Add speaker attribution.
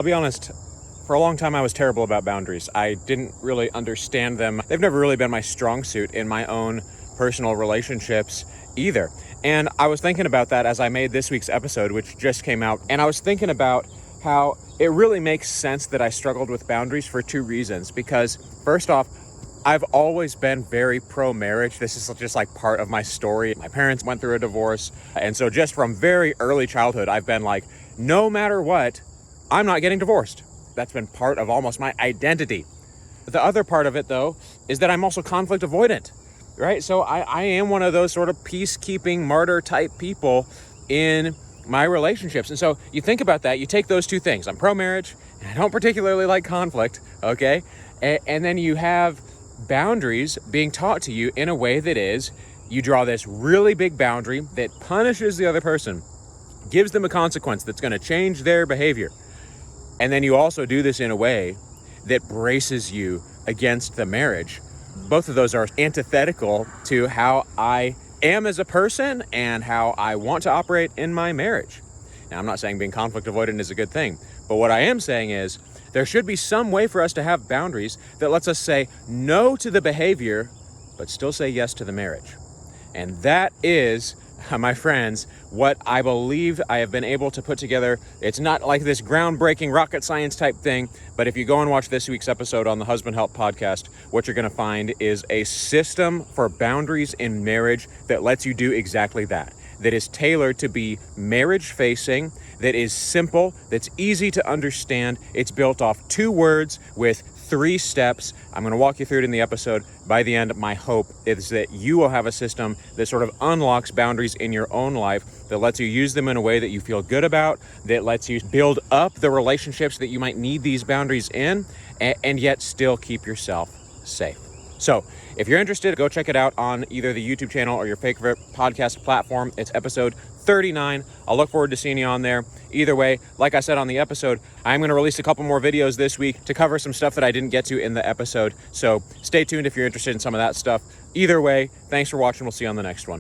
Speaker 1: I'll be honest, for a long time I was terrible about boundaries. I didn't really understand them. They've never really been my strong suit in my own personal relationships either. And I was thinking about that as I made this week's episode, which just came out. And I was thinking about how it really makes sense that I struggled with boundaries for two reasons. Because first off, I've always been very pro-marriage. This is just like part of my story. My parents went through a divorce. And so just from very early childhood, I've been like, no matter what, I'm not getting divorced. That's been part of almost my identity. The other part of it, though, is that I'm also conflict avoidant, right? So I am one of those sort of peacekeeping martyr-type people in my relationships. And so you think about that, you take those two things. I'm pro-marriage, and I don't particularly like conflict, okay? And then you have boundaries being taught to you in a way that is, you draw this really big boundary that punishes the other person, gives them a consequence that's going to change their behavior. And then you also do this in a way that braces you against the marriage. Both of those are antithetical to how I am as a person and how I want to operate in my marriage. Now, I'm not saying being conflict avoidant is a good thing, but what I am saying is there should be some way for us to have boundaries that lets us say no to the behavior, but still say yes to the marriage. And that is, my friends, what I believe I have been able to put together. It's not like this groundbreaking rocket science type thing, but if you go and watch this week's episode on the Husband Help podcast, what you're going to find is a system for boundaries in marriage that lets you do exactly that. That is tailored to be marriage facing, that is simple, that's easy to understand. It's built off 2 words with 3 steps. I'm going to walk you through it in the episode. By the end, my hope is that you will have a system that sort of unlocks boundaries in your own life, that lets you use them in a way that you feel good about, that lets you build up the relationships that you might need these boundaries in, and yet still keep yourself safe. So if you're interested, go check it out on either the YouTube channel or your favorite podcast platform. It's episode 39. I'll look forward to seeing you on there. Either way, like I said on the episode, I'm going to release a couple more videos this week to cover some stuff that I didn't get to in the episode. So stay tuned if you're interested in some of that stuff. Either way, thanks for watching. We'll see you on the next one.